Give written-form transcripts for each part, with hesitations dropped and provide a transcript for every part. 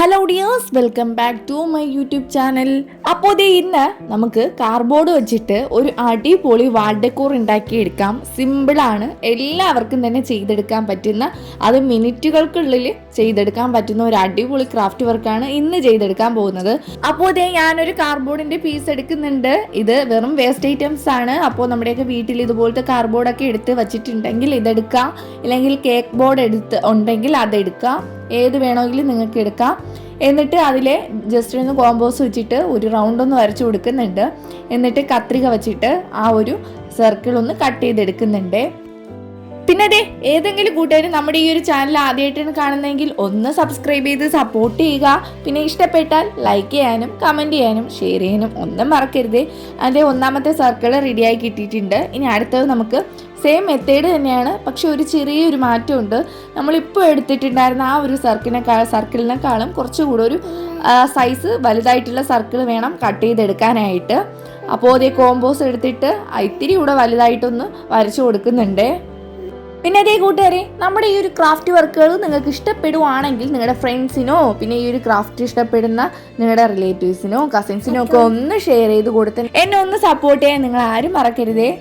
Hello dears, welcome back to my YouTube channel. അപ്പോൾ ഇന്ന് നമുക്ക് കാർഡ്ബോർഡ് വെച്ചിട്ട് ഒരു അടിപൊളി വാൾ ഡെക്കോർ ഉണ്ടാക്കിയെടുക്കാം. സിമ്പിളാണ്, എല്ലാവർക്കും തന്നെ ചെയ്തെടുക്കാൻ പറ്റുന്ന, അത് മിനിറ്റുകൾക്കുള്ളിൽ ചെയ്തെടുക്കാൻ പറ്റുന്ന ഒരു അടിപൊളി ക്രാഫ്റ്റ് വർക്കാണ് ഇന്ന് ചെയ്തെടുക്കാൻ പോകുന്നത്. അപ്പോൾ ഞാനൊരു കാർഡ്ബോർഡിൻ്റെ പീസ് എടുക്കുന്നുണ്ട്. ഇത് വെറും വേസ്റ്റ് ഐറ്റംസ് ആണ്. അപ്പോൾ നമ്മുടെയൊക്കെ വീട്ടിൽ ഇതുപോലത്തെ കാർഡ്ബോർഡൊക്കെ എടുത്ത് വെച്ചിട്ടുണ്ടെങ്കിൽ ഇതെടുക്കാം, ഇല്ലെങ്കിൽ കേക്ക് ബോർഡ് ഉണ്ടെങ്കിൽ അതെടുക്കാം. ഏത് വേണമെങ്കിലും നിങ്ങൾക്ക് എടുക്കാം. എന്നിട്ട് അതിൽ ജസ്റ്റ് ഒന്ന് കോമ്പോസ് വെച്ചിട്ട് ഒരു റൗണ്ട് ഒന്ന് വരച്ചു കൊടുക്കുന്നുണ്ട്. എന്നിട്ട് കത്രിക വെച്ചിട്ട് ആ ഒരു സർക്കിൾ ഒന്ന് കട്ട് ചെയ്തെടുക്കുന്നുണ്ട്. പിന്നെ ഏതെങ്കിലും കൂട്ടുകാർ നമ്മുടെ ഈ ഒരു ചാനൽ ആദ്യമായിട്ടാണ് കാണുന്നതെങ്കിൽ ഒന്ന് സബ്സ്ക്രൈബ് ചെയ്ത് സപ്പോർട്ട് ചെയ്യുക. പിന്നെ ഇഷ്ടപ്പെട്ടാൽ ലൈക്ക് ചെയ്യാനും കമൻറ്റ് ചെയ്യാനും ഷെയർ ചെയ്യാനും ഒന്നും മറക്കരുത്. അതിൻ്റെ ഒന്നാമത്തെ സർക്കിൾ റെഡിയായി കിട്ടിയിട്ടുണ്ട്. ഇനി അടുത്തത് നമുക്ക് സെയിം മെത്തേഡ് തന്നെയാണ്, പക്ഷെ ഒരു ചെറിയൊരു മാറ്റമുണ്ട്. നമ്മളിപ്പോൾ എടുത്തിട്ടുണ്ടായിരുന്ന ആ ഒരു സർക്കിളിനേക്കാളും കുറച്ചുകൂടെ ഒരു സൈസ് വലുതായിട്ടുള്ള സർക്കിൾ വേണം കട്ട് ചെയ്തെടുക്കാനായിട്ട്. അപ്പോൾ കോമ്പോസ് എടുത്തിട്ട് ഇത്തിരി കൂടെ വലുതായിട്ടൊന്ന് വരച്ചു കൊടുക്കുന്നുണ്ട്. പിന്നെ കൂട്ടുകാരെ, നമ്മുടെ ഈ ഒരു ക്രാഫ്റ്റ് വർക്കുകൾ നിങ്ങൾക്ക് ഇഷ്ടപ്പെടുവാണെങ്കിൽ നിങ്ങളുടെ ഫ്രണ്ട്സിനോ പിന്നെ ഈ ഒരു ക്രാഫ്റ്റ് ഇഷ്ടപ്പെടുന്ന നിങ്ങളുടെ റിലേറ്റീവ്സിനോ കസിൻസിനോ ഒക്കെ ഒന്ന് ഷെയർ ചെയ്ത് കൊടുത്ത് എന്നെ ഒന്ന് സപ്പോർട്ട് ചെയ്യാൻ നിങ്ങൾ ആരും മറക്കരുതേ.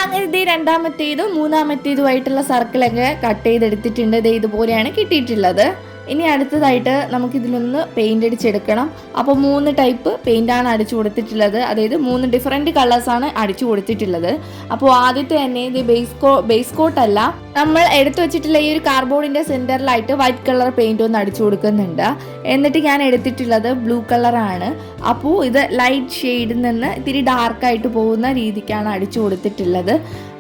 അങ്ങനെ രണ്ടാമത്തേതും മൂന്നാമത്തേതുമായിട്ടുള്ള സർക്കിളൊക്കെ കട്ട് ചെയ്തെടുത്തിട്ടുണ്ട്. ഇതുപോലെയാണ് കിട്ടിയിട്ടുള്ളത്. ഇനി അടുത്തതായിട്ട് നമുക്കിതിലൊന്ന് പെയിൻ്റ് അടിച്ചെടുക്കണം. അപ്പോൾ 3 ടൈപ്പ് പെയിൻ്റാണ് അടിച്ചു കൊടുത്തിട്ടുള്ളത്. അതായത് 3 ഡിഫറെൻറ്റ് കളേഴ്സാണ് അടിച്ചു കൊടുത്തിട്ടുള്ളത്. അപ്പോൾ ആദ്യത്തെ തന്നെ ഇത് ബേസ് കോട്ടല്ല, നമ്മൾ എടുത്തു വെച്ചിട്ടുള്ള ഈ ഒരു കാർഡ്ബോർഡിൻ്റെ സെൻറ്ററിലായിട്ട് വൈറ്റ് കളർ പെയിൻ്റ് ഒന്ന് അടിച്ചു കൊടുക്കുന്നുണ്ട്. എന്നിട്ട് ഞാൻ എടുത്തിട്ടുള്ളത് ബ്ലൂ കളറാണ്. അപ്പോൾ ഇത് ലൈറ്റ് ഷെയ്ഡിൽ നിന്ന് ഇത്തിരി ഡാർക്കായിട്ട് പോകുന്ന രീതിക്കാണ് അടിച്ചു കൊടുത്തിട്ടുള്ളത്.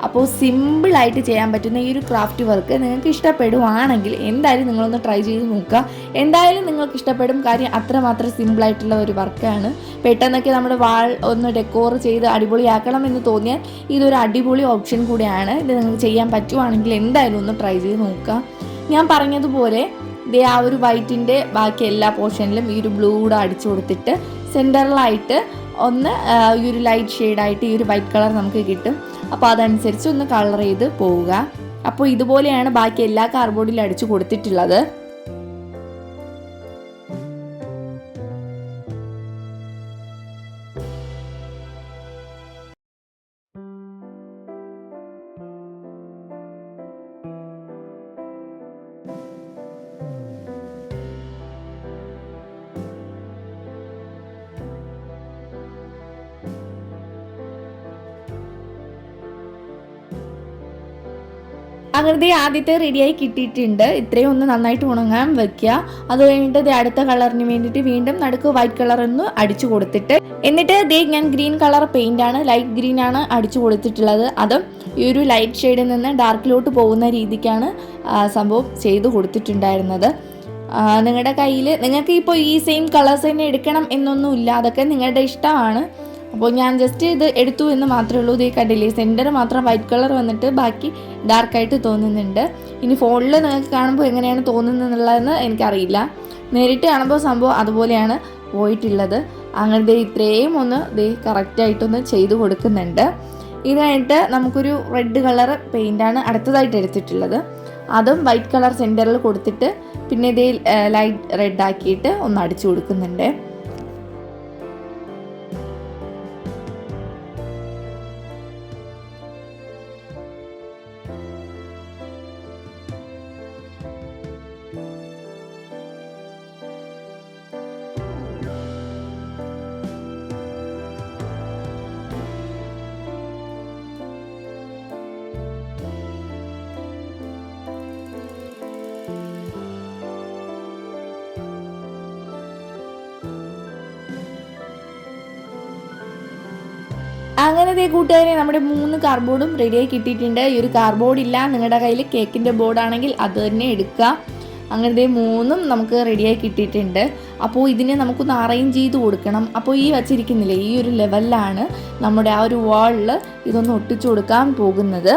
അപ്പോൾ സിമ്പിളായിട്ട് ചെയ്യാൻ പറ്റുന്ന ഈ ഒരു ക്രാഫ്റ്റ് വർക്ക് നിങ്ങൾക്ക് ഇഷ്ടപ്പെടുവാണെങ്കിൽ എന്തായാലും നിങ്ങളൊന്ന് ട്രൈ ചെയ്ത് നോക്കുക. എന്തായാലും നിങ്ങൾക്ക് ഇഷ്ടപ്പെടും. കാര്യം അത്രമാത്രം സിമ്പിളായിട്ടുള്ള ഒരു വർക്കാണ്. പെട്ടെന്നൊക്കെ നമ്മുടെ വാൾ ഒന്ന് ഡെക്കോർ ചെയ്ത് അടിപൊളിയാക്കണം എന്ന് തോന്നിയാൽ ഇതൊരു അടിപൊളി ഓപ്ഷൻ കൂടിയാണ്. ഇത് നിങ്ങൾക്ക് ചെയ്യാൻ പറ്റുവാണെങ്കിൽ എന്തായാലും ഒന്ന് ട്രൈ ചെയ്ത് നോക്കുക. ഞാൻ പറഞ്ഞതുപോലെ ആ ഒരു വൈറ്റിൻ്റെ ബാക്കി എല്ലാ പോർഷനിലും ഈ ഒരു ബ്ലൂ കൂടെ അടിച്ചു കൊടുത്തിട്ട് സെൻറ്ററിലായിട്ട് ഒന്ന് ഈ ഒരു ലൈറ്റ് ഷെയ്ഡായിട്ട് ഈ ഒരു വൈറ്റ് കളർ നമുക്ക് കിട്ടും. അപ്പോൾ അതനുസരിച്ച് ഒന്ന് കളർ ചെയ്ത് പോവുക. അപ്പോൾ ഇതുപോലെയാണ് ബാക്കി എല്ലാ കാർഡ്ബോർഡിലും അടിച്ചു കൊടുത്തിട്ടുള്ളത്. അങ്ങനത്തെ ആദ്യത്തെ റെഡിയായി കിട്ടിയിട്ടുണ്ട്. ഇത്രയും ഒന്ന് നന്നായിട്ട് ഉണങ്ങാൻ വെക്കുക. അത് കഴിഞ്ഞിട്ട് അടുത്ത കളറിന് വേണ്ടിയിട്ട് വീണ്ടും നടുക്ക് വൈറ്റ് കളർ ഒന്ന് അടിച്ചു കൊടുത്തിട്ട് എന്നിട്ട് ഞാൻ ഗ്രീൻ കളർ പെയിന്റ് ആണ്, ലൈറ്റ് ഗ്രീൻ ആണ് അടിച്ചു കൊടുത്തിട്ടുള്ളത്. അതും ഈ ഒരു ലൈറ്റ് ഷെയ്ഡിൽ നിന്ന് ഡാർക്കിലോട്ട് പോകുന്ന രീതിക്കാണ് സംഭവം ചെയ്തു കൊടുത്തിട്ടുണ്ടായിരുന്നത്. നിങ്ങളുടെ കയ്യിൽ നിങ്ങൾക്ക് ഇപ്പോൾ ഈ സെയിം കളേഴ്സ് തന്നെ എടുക്കണം എന്നൊന്നുമില്ല, അതൊക്കെ നിങ്ങളുടെ ഇഷ്ടമാണ്. അപ്പോൾ ഞാൻ ജസ്റ്റ് ഇത് എടുത്തു എന്ന് മാത്രമേ ഉള്ളൂ. ഇത് കണ്ടില്ലേ, സെൻറ്റർ മാത്രം വൈറ്റ് കളർ വന്നിട്ട് ബാക്കി ഡാർക്കായിട്ട് തോന്നുന്നുണ്ട്. ഇനി ഫോണിൽ നിങ്ങൾക്ക് കാണുമ്പോൾ എങ്ങനെയാണ് തോന്നുന്നതെന്നുള്ളതെന്ന് എനിക്കറിയില്ല. നേരിട്ട് കാണുമ്പോൾ സംഭവം അതുപോലെയാണ് പോയിട്ടുള്ളത്. അങ്ങനെ ഇത്രയും ഒന്ന് കറക്റ്റായിട്ടൊന്ന് ചെയ്ത് കൊടുക്കുന്നുണ്ട്. ഇതായിട്ട് നമുക്കൊരു റെഡ് കളർ പെയിൻ്റാണ് അടുത്തതായിട്ട് എടുത്തിട്ടുള്ളത്. അതും വൈറ്റ് കളർ സെൻറ്ററിൽ കൊടുത്തിട്ട് പിന്നെ ലൈറ്റ് റെഡ് ആക്കിയിട്ട് ഒന്ന് അടിച്ചു കൊടുക്കുന്നുണ്ട്. അങ്ങനെ കൂട്ടുകാരെ, നമ്മുടെ 3 കാർഡ്ബോർഡും റെഡിയായി കിട്ടിയിട്ടുണ്ട്. ഈ ഒരു കാർഡ്ബോർഡ് ഇല്ല, നിങ്ങളുടെ കയ്യിൽ കേക്കിൻ്റെ ബോർഡാണെങ്കിൽ അത് തന്നെ എടുക്കുക. അങ്ങനത്തെ 3 നമുക്ക് റെഡിയായി കിട്ടിയിട്ടുണ്ട്. അപ്പോൾ ഇതിനെ നമുക്കൊന്ന് അറേഞ്ച് ചെയ്ത് കൊടുക്കണം. അപ്പോൾ ഈ വച്ചിരിക്കുന്നില്ലേ, ഈ ഒരു ലെവലിലാണ് നമ്മുടെ ആ ഒരു വാളിൽ ഇതൊന്ന് ഒട്ടിച്ചു കൊടുക്കാൻ പോകുന്നത്.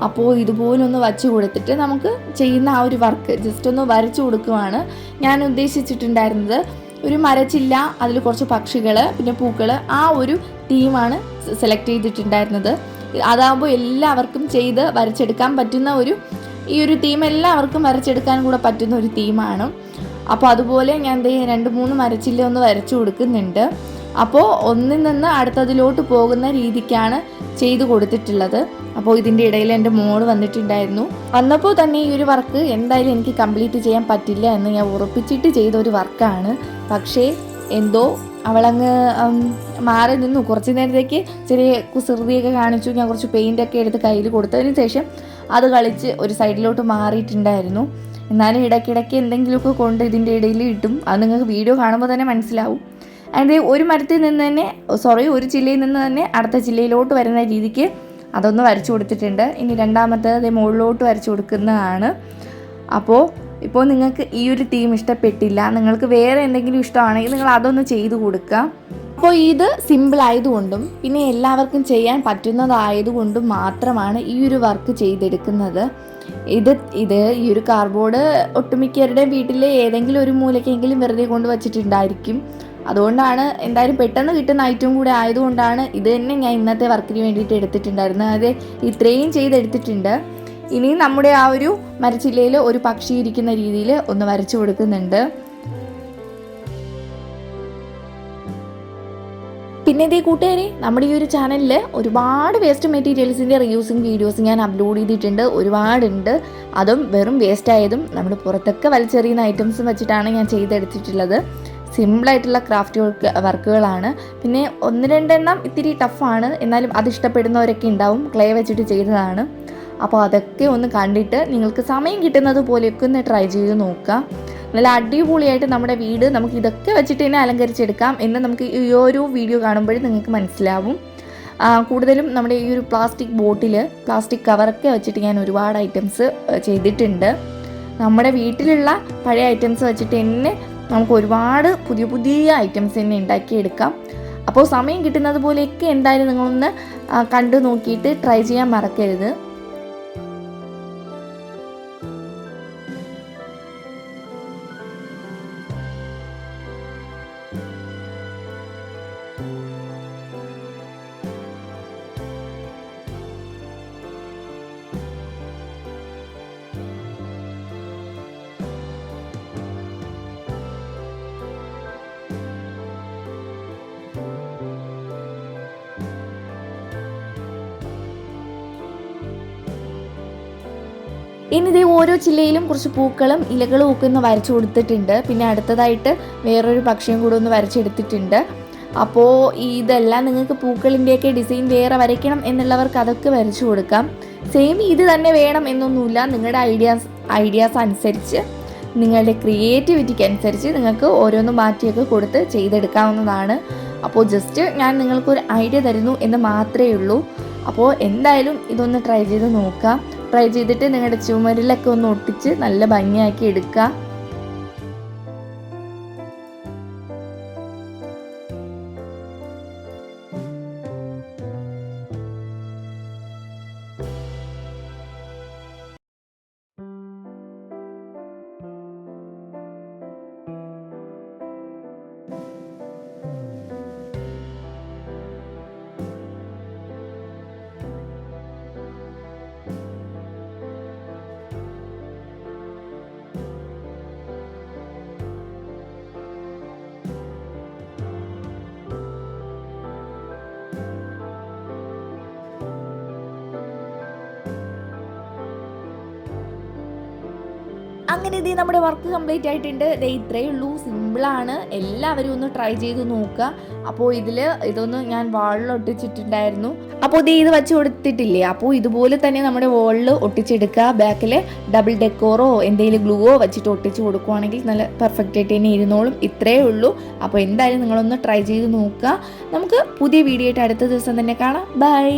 അപ്പോൾ ഇതുപോലൊന്ന് വച്ച് കൊടുത്തിട്ട് നമുക്ക് ചെയ്യുന്ന ആ ഒരു വർക്ക് ജസ്റ്റ് ഒന്ന് വരച്ചു കൊടുക്കുകയാണ് ഞാൻ ഉദ്ദേശിച്ചിട്ടുണ്ടായിരുന്നത്. ഒരു മരച്ചില്ല, അതിൽ കുറച്ച് പക്ഷികൾ, പിന്നെ പൂക്കൾ, ആ ഒരു തീമാണ് സെലക്ട് ചെയ്തിട്ടുണ്ടായിരുന്നത്. അതാകുമ്പോൾ എല്ലാവർക്കും ചെയ്ത് വരച്ചെടുക്കാൻ പറ്റുന്ന ഈ ഒരു തീം എല്ലാവർക്കും വരച്ചെടുക്കാൻ കൂടെ പറ്റുന്ന ഒരു തീമാണ്. അപ്പോൾ അതുപോലെ ഞാൻ 2-3 മരച്ചില്ല ഒന്ന് വരച്ചു കൊടുക്കുന്നുണ്ട്. അപ്പോൾ ഒന്നിൽ നിന്ന് അടുത്തതിലോട്ട് പോകുന്ന രീതിക്കാണ് ചെയ്ത് കൊടുത്തിട്ടുള്ളത്. അപ്പോൾ ഇതിൻ്റെ ഇടയിൽ എൻ്റെ മോള് വന്നിട്ടുണ്ടായിരുന്നു. വന്നപ്പോൾ തന്നെ ഈ ഒരു വർക്ക് എന്തായാലും എനിക്ക് കംപ്ലീറ്റ് ചെയ്യാൻ പറ്റില്ല എന്ന് ഞാൻ ഉറപ്പിച്ചിട്ട് ചെയ്ത ഒരു വർക്കാണ്. പക്ഷേ എന്തോ അവളങ്ങ് മാറി നിന്നു. കുറച്ച് നേരത്തേക്ക് ചെറിയ കുസൃതിയൊക്കെ കാണിച്ചു. ഞാൻ കുറച്ച് പെയിൻ്റൊക്കെ എടുത്ത് കയ്യിൽ കൊടുത്തതിന് ശേഷം അത് കളിച്ച് ഒരു സൈഡിലോട്ട് മാറിയിട്ടുണ്ടായിരുന്നു. എന്നാലും ഇടയ്ക്കിടയ്ക്ക് എന്തെങ്കിലുമൊക്കെ കൊണ്ട് ഇതിൻ്റെ ഇടയിൽ ഇട്ടും. അത് നിങ്ങൾക്ക് വീഡിയോ കാണുമ്പോൾ തന്നെ മനസ്സിലാവും. അതിൻ്റെ ഒരു മരത്തിൽ നിന്ന് തന്നെ ഒരു ചില്ലയിൽ നിന്ന് തന്നെ അടുത്ത ചില്ലയിലോട്ട് വരുന്ന രീതിക്ക് അതൊന്ന് വരച്ചു കൊടുത്തിട്ടുണ്ട്. ഇനി രണ്ടാമത്തേത് മുകളിലോട്ട് വരച്ചു കൊടുക്കുന്നതാണ്. ഇപ്പോൾ നിങ്ങൾക്ക് ഈ ഒരു തീം ഇഷ്ടപ്പെട്ടില്ല, നിങ്ങൾക്ക് വേറെ എന്തെങ്കിലും ഇഷ്ടമാണെങ്കിൽ നിങ്ങൾ അതൊന്ന് ചെയ്തു കൊടുക്കുക. അപ്പോൾ ഇത് സിമ്പിൾ ആയതുകൊണ്ടും പിന്നെ എല്ലാവർക്കും ചെയ്യാൻ പറ്റുന്നതായതുകൊണ്ടും മാത്രമാണ് ഈ ഒരു വർക്ക് ചെയ്തെടുക്കുന്നത്. ഈ ഒരു കാർഡ്ബോർഡ് ഒട്ടുമിക്കവരുടെ വീട്ടിൽ ഏതെങ്കിലും ഒരു മൂലക്കെങ്കിലും വെറുതെ കൊണ്ട് വച്ചിട്ടുണ്ടായിരിക്കും. അതുകൊണ്ടാണ് എന്തായാലും പെട്ടെന്ന് കിട്ടുന്ന ഐറ്റം കൂടെ ആയതുകൊണ്ടാണ് ഇത് തന്നെ ഞാൻ ഇന്നത്തെ വർക്കിന് വേണ്ടിയിട്ട് എടുത്തിട്ടുണ്ടായിരുന്നത്. അത് ഇത്രയും ചെയ്തെടുത്തിട്ടുണ്ട്. ഇനി നമ്മുടെ ആ ഒരു മരച്ചില്ലയിൽ ഒരു പക്ഷി ഇരിക്കുന്ന രീതിയിൽ ഒന്ന് വരച്ചു കൊടുക്കുന്നുണ്ട്. പിന്നെ ഇതേ കൂട്ടുകാരെ, നമ്മുടെ ഈ ഒരു ചാനലിൽ ഒരുപാട് വേസ്റ്റ് മെറ്റീരിയൽസിൻ്റെ റീയൂസിങ് വീഡിയോസ് ഞാൻ അപ്ലോഡ് ചെയ്തിട്ടുണ്ട്. ഒരുപാടുണ്ട്. അതും വെറും വേസ്റ്റ് ആയതും നമ്മൾ പുറത്തൊക്കെ വലിച്ചെറിയുന്ന ഐറ്റംസും വെച്ചിട്ടാണ് ഞാൻ ചെയ്തെടുത്തിട്ടുള്ളത്. സിമ്പിളായിട്ടുള്ള ക്രാഫ്റ്റ് വർക്കുകളാണ്. പിന്നെ 1-2 എണ്ണം ഇത്തിരി ടഫാണ്, എന്നാലും അത് ഇഷ്ടപ്പെടുന്നവരൊക്കെ ഉണ്ടാവും. ക്ലേ വെച്ചിട്ട് ചെയ്തതാണ്. അപ്പോൾ അതൊക്കെ ഒന്ന് കണ്ടിട്ട് നിങ്ങൾക്ക് സമയം കിട്ടുന്നത് പോലെയൊക്കെ ഒന്ന് ട്രൈ ചെയ്ത് നോക്കുക. നല്ല അടിപൊളിയായിട്ട് നമ്മുടെ വീട് നമുക്ക് ഇതൊക്കെ വെച്ചിട്ട് തന്നെ അലങ്കരിച്ചെടുക്കാം എന്ന് നമുക്ക് ഈ ഒരു വീഡിയോ കാണുമ്പോഴും നിങ്ങൾക്ക് മനസ്സിലാവും. കൂടുതലും നമ്മുടെ ഈ ഒരു പ്ലാസ്റ്റിക് കവറൊക്കെ വെച്ചിട്ട് ഞാൻ ഒരുപാട് ഐറ്റംസ് ചെയ്തിട്ടുണ്ട്. നമ്മുടെ വീട്ടിലുള്ള പഴയ ഐറ്റംസ് വെച്ചിട്ട് തന്നെ നമുക്ക് ഒരുപാട് പുതിയ ഐറ്റംസ് തന്നെ ഉണ്ടാക്കിയെടുക്കാം. അപ്പോൾ സമയം കിട്ടുന്നത് പോലെയൊക്കെ എന്തായാലും നിങ്ങളൊന്ന് കണ്ടു നോക്കിയിട്ട് ട്രൈ ചെയ്യാൻ മറക്കരുത്. ഇനി ഇതേ ഓരോ ചില്ലയിലും കുറച്ച് പൂക്കളും ഇലകളും ഒക്കെ ഒന്ന് വരച്ചു കൊടുത്തിട്ടുണ്ട്. പിന്നെ അടുത്തതായിട്ട് വേറൊരു പക്ഷിയും കൂടെ ഒന്ന് വരച്ചെടുത്തിട്ടുണ്ട്. അപ്പോൾ ഇതെല്ലാം നിങ്ങൾക്ക് പൂക്കളിൻ്റെയൊക്കെ ഡിസൈൻ വേറെ വരയ്ക്കണം എന്നുള്ളവർക്ക് അതൊക്കെ വരച്ചു കൊടുക്കാം. സെയിം ഇത് തന്നെ വേണം എന്നൊന്നുമില്ല. നിങ്ങളുടെ ഐഡിയാസ് അനുസരിച്ച്, നിങ്ങളുടെ ക്രിയേറ്റിവിറ്റിക്ക് അനുസരിച്ച് നിങ്ങൾക്ക് ഓരോന്ന് മാറ്റിയൊക്കെ കൊടുത്ത് ചെയ്തെടുക്കാവുന്നതാണ്. അപ്പോൾ ജസ്റ്റ് ഞാൻ നിങ്ങൾക്കൊരു ഐഡിയ തരുന്നു എന്ന് മാത്രമേ ഉള്ളൂ. അപ്പോൾ എന്തായാലും ഇതൊന്ന് ട്രൈ ചെയ്ത് നോക്കാം. ട്രൈ ചെയ്തിട്ട് നിങ്ങളുടെ ചുമരിലൊക്കെ ഒന്ന് ഒട്ടിച്ച് നല്ല ഭംഗിയാക്കി എടുക്കുക. അങ്ങനെ ഇത് നമ്മുടെ വർക്ക് കംപ്ലീറ്റ് ആയിട്ടുണ്ട്. ഇത്രയേ ഉള്ളൂ, സിമ്പിളാണ്. എല്ലാവരും ഒന്ന് ട്രൈ ചെയ്ത് നോക്കുക. അപ്പോൾ ഇതൊന്ന് ഞാൻ വാളിൽ ഒട്ടിച്ചിട്ടുണ്ടായിരുന്നു. അപ്പോൾ ഇത് വെച്ച് കൊടുത്തിട്ടില്ലേ, അപ്പോൾ ഇതുപോലെ തന്നെ നമ്മുടെ വാളിൽ ഒട്ടിച്ചെടുക്കുക. ബാക്കിൽ ഡബിൾ ഡെക്കോറോ എന്തെങ്കിലും ഗ്ലൂവോ വെച്ചിട്ട് ഒട്ടിച്ച് കൊടുക്കുവാണെങ്കിൽ നല്ല പെർഫെക്റ്റ് ആയിട്ട് തന്നെ ഇരുന്നോളും. ഇത്രയേ ഉള്ളൂ. അപ്പോൾ എന്തായാലും നിങ്ങളൊന്ന് ട്രൈ ചെയ്ത് നോക്കുക. നമുക്ക് പുതിയ വീഡിയോ ആയിട്ട് അടുത്ത ദിവസം തന്നെ കാണാം. ബൈ.